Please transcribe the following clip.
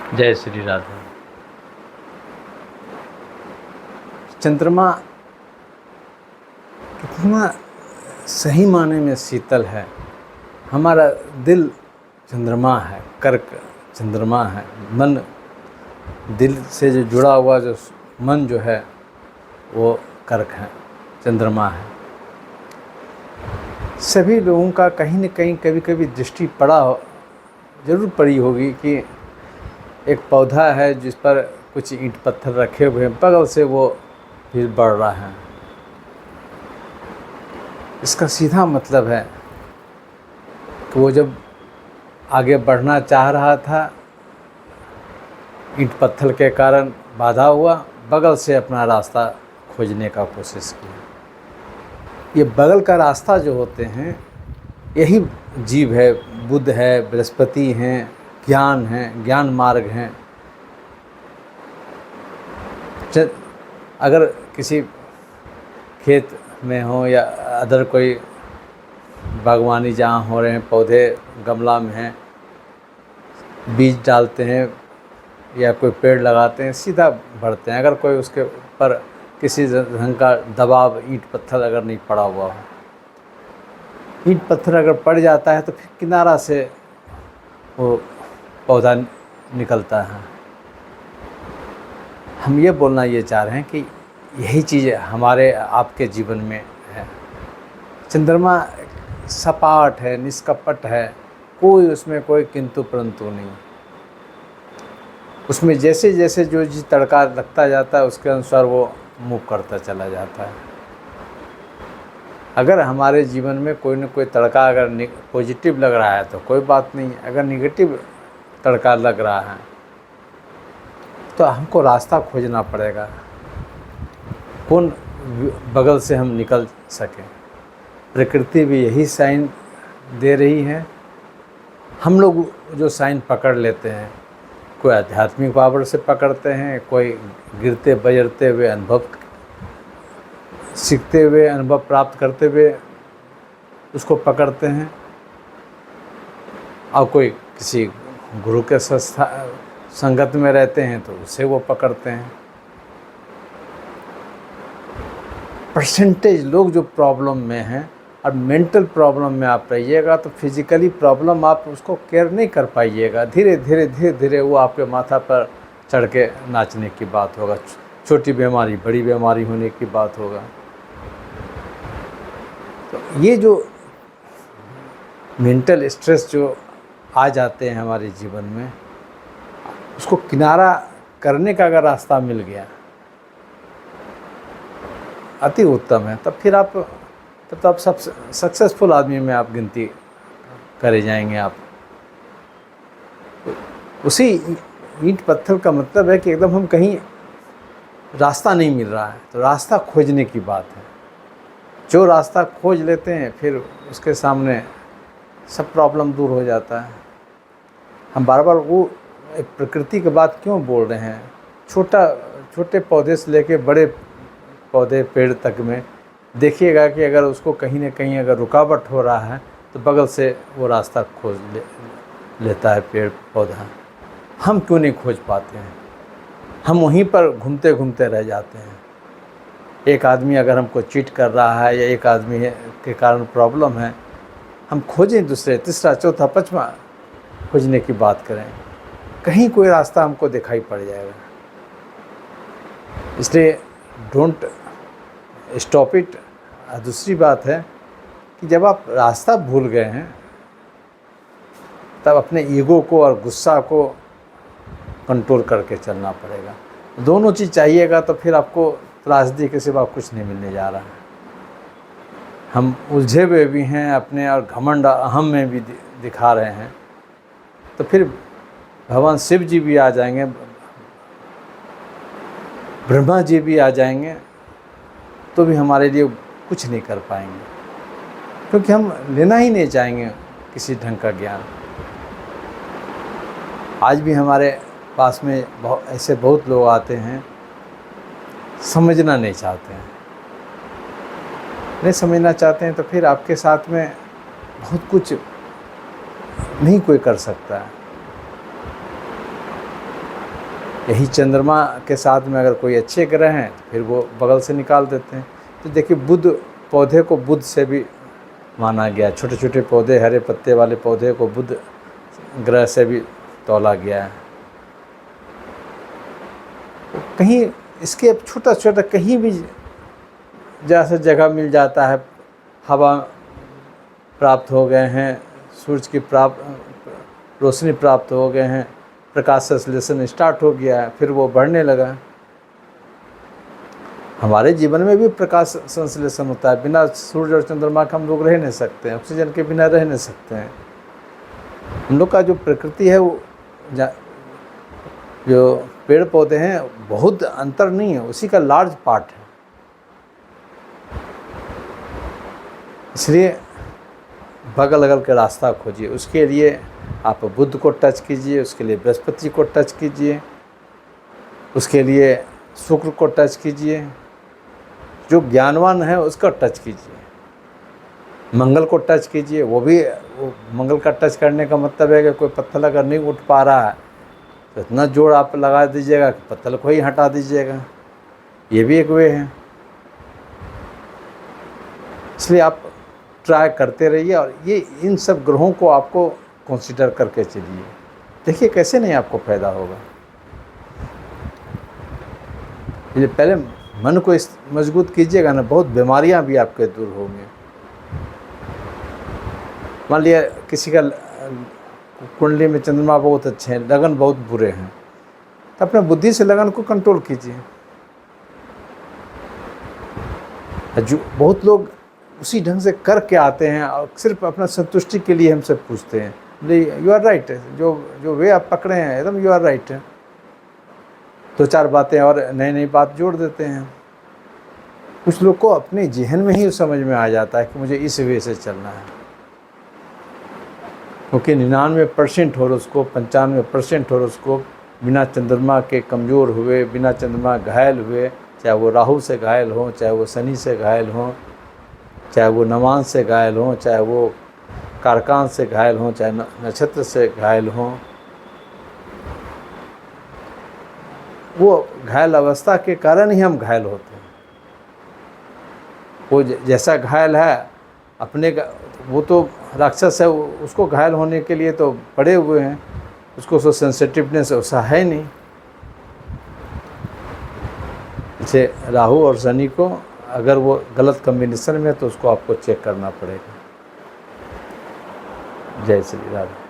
जय श्री राधे। चंद्रमा कितना सही माने में शीतल है। हमारा दिल चंद्रमा है, कर्क चंद्रमा है। मन दिल से जो जुड़ा हुआ जो मन जो है वो कर्क है, चंद्रमा है। सभी लोगों का कहीं न कहीं कभी कभी दृष्टि जरूर पड़ी होगी कि एक पौधा है जिस पर कुछ ईंट पत्थर रखे हुए हैं, बगल से वो फिर बढ़ रहा है। इसका सीधा मतलब है कि वो जब आगे बढ़ना चाह रहा था, ईंट पत्थर के कारण बाधा हुआ, बगल से अपना रास्ता खोजने का कोशिश किया। ये बगल का रास्ता जो होते हैं यही जीव है, बुद्ध है, बृहस्पति हैं, ज्ञान है, ज्ञान मार्ग हैं। अगर किसी खेत में हो या अदर कोई बागवानी जहाँ हो रहे हैं, पौधे गमला में हैं, बीज डालते हैं या कोई पेड़ लगाते हैं, सीधा बढ़ते हैं। अगर कोई उसके ऊपर किसी ढंग का दबाव, ईंट पत्थर अगर नहीं पड़ा हुआ हो, ईंट पत्थर अगर पड़ जाता है तो फिर किनारा से वो पौधा निकलता है। हम ये बोलना ये चाह रहे हैं कि यही चीज़ हमारे आपके जीवन में है। चंद्रमा सपाट है, निष्कपट है, कोई उसमें कोई किंतु परंतु नहीं। उसमें जैसे जैसे जो जी तड़का लगता जाता है उसके अनुसार वो मूव करता चला जाता है। अगर हमारे जीवन में कोई न कोई तड़का अगर पॉजिटिव लग रहा है तो कोई बात नहीं, अगर निगेटिव तड़का लग रहा है तो हमको रास्ता खोजना पड़ेगा, कौन बगल से हम निकल सकें। प्रकृति भी यही साइन दे रही है। हम लोग जो साइन पकड़ लेते हैं, कोई आध्यात्मिक पावर से पकड़ते हैं, कोई गिरते बजरते हुए अनुभव सीखते हुए, अनुभव प्राप्त करते हुए उसको पकड़ते हैं, और कोई किसी गुरु के संगत में रहते हैं तो उसे वो पकड़ते हैं। परसेंटेज लोग जो प्रॉब्लम में हैं, और मेंटल प्रॉब्लम में आप रहिएगा तो फिजिकली प्रॉब्लम आप उसको केयर नहीं कर पाइएगा। धीरे धीरे वो आपके माथा पर चढ़ के नाचने की बात होगा, छोटी बीमारी बड़ी बीमारी होने की बात होगा। तो ये जो मेंटल स्ट्रेस जो आ जाते हैं हमारे जीवन में, उसको किनारा करने का अगर रास्ता मिल गया अति उत्तम है। तब फिर आप सब सक्सेसफुल आदमी में आप गिनती करे जाएंगे। आप उसी ईंट पत्थर का मतलब है कि एकदम हम कहीं रास्ता नहीं मिल रहा है तो रास्ता खोजने की बात है। जो रास्ता खोज लेते हैं फिर उसके सामने सब प्रॉब्लम दूर हो जाता है। हम बार बार वो एक प्रकृति की बात क्यों बोल रहे हैं? छोटे पौधे से लेके बड़े पौधे पेड़ तक में देखिएगा कि अगर उसको कहीं ना कहीं अगर रुकावट हो रहा है तो बगल से वो रास्ता खोज लेता है पेड़ पौधा। हम क्यों नहीं खोज पाते हैं? हम वहीं पर घूमते घूमते रह जाते हैं। एक आदमी अगर हमको चीट कर रहा है या एक आदमी के कारण प्रॉब्लम है, हम खोजें दूसरे, तीसरा, चौथा, पांचवा खोजने की बात करें, कहीं कोई रास्ता हमको दिखाई पड़ जाएगा। इसलिए डोंट स्टॉप इट। दूसरी बात है कि जब आप रास्ता भूल गए हैं तब अपने ईगो को और गुस्सा को कंट्रोल करके चलना पड़ेगा। दोनों चीज़ चाहिएगा तो फिर आपको त्रासदी के सिवा कुछ नहीं मिलने जा रहा है। हम उलझे हुए भी हैं अपने, और घमंड अहम में भी दिखा रहे हैं, तो फिर भगवान शिव जी भी आ जाएंगे, ब्रह्मा जी भी आ जाएंगे, तो भी हमारे लिए कुछ नहीं कर पाएंगे, क्योंकि हम लेना ही नहीं चाहेंगे किसी ढंग का ज्ञान। आज भी हमारे पास में ऐसे बहुत लोग आते हैं, समझना नहीं चाहते हैं। नहीं समझना चाहते हैं तो फिर आपके साथ में बहुत कुछ नहीं कोई कर सकता है। यही चंद्रमा के साथ में अगर कोई अच्छे ग्रह हैं तो फिर वो बगल से निकाल देते हैं। तो देखिए बुध पौधे को बुध से भी माना गया, छोटे छोटे पौधे हरे पत्ते वाले पौधे को बुध ग्रह से भी तौला गया है। कहीं इसके छोटा छोटा कहीं भी जैसे जगह मिल जाता है, हवा प्राप्त हो गए हैं, सूरज की रोशनी प्राप्त हो गए हैं, प्रकाश संश्लेषण स्टार्ट हो गया है, फिर वो बढ़ने लगा। हमारे जीवन में भी प्रकाश संश्लेषण होता है। बिना सूर्य और चंद्रमा के हम लोग रह नहीं सकते हैं, ऑक्सीजन के बिना रह नहीं सकते हैं। हम लोग का जो प्रकृति है वो जो पेड़ पौधे हैं बहुत अंतर नहीं है, उसी का लार्ज पार्ट है। इसलिए बगल अगल के रास्ता खोजिए। उसके लिए आप बुध को टच कीजिए, उसके लिए बृहस्पति को टच कीजिए, उसके लिए शुक्र को टच कीजिए, जो ज्ञानवान है उसका टच कीजिए, मंगल को टच कीजिए। वो मंगल का टच करने का मतलब है कि कोई पत्थर अगर नहीं उठ पा रहा है तो इतना जोर आप लगा दीजिएगा कि पत्थर को ही हटा दीजिएगा, ये भी एक वे है। इसलिए आप ट्राई करते रहिए और ये इन सब ग्रहों को आपको कंसीडर करके चलिए। देखिए कैसे नहीं आपको फ़ायदा होगा। ये पहले मन को इस मजबूत कीजिएगा ना, बहुत बीमारियां भी आपके दूर होंगी। मान लिया किसी का कुंडली में चंद्रमा बहुत अच्छे हैं, लगन बहुत बुरे हैं, तो अपने बुद्धि से लगन को कंट्रोल कीजिए। जो बहुत लोग उसी ढंग से करके आते हैं और सिर्फ अपना संतुष्टि के लिए हमसे पूछते हैं, यू आर राइट, जो वे आप पकड़े हैं एकदम यू आर राइट है। दो चार बातें और नई नई बात जोड़ देते हैं। कुछ लोग को अपने जहन में ही समझ में आ जाता है कि मुझे इस वे से चलना है, क्योंकि 99% हॉरोस्कोप 95% हॉरोस्कोप बिना चंद्रमा के कमज़ोर हुए, बिना चंद्रमा घायल हुए, चाहे वो राहु से घायल हों, चाहे वो शनि से घायल हों, चाहे वो नवांश से घायल हों, चाहे वो कारकान से घायल हों, चाहे नक्षत्र से घायल हों, वो घायल अवस्था के कारण ही हम घायल होते हैं। वो जैसा घायल है अपने का, वो तो राक्षस है, उसको घायल होने के लिए तो पड़े हुए हैं, उसको सो सेंसिटिवनेस वैसा है नहीं। जैसे राहु और शनि को अगर वो गलत कॉम्बिनेशन में है तो उसको आपको चेक करना पड़ेगा। जय श्री राधे।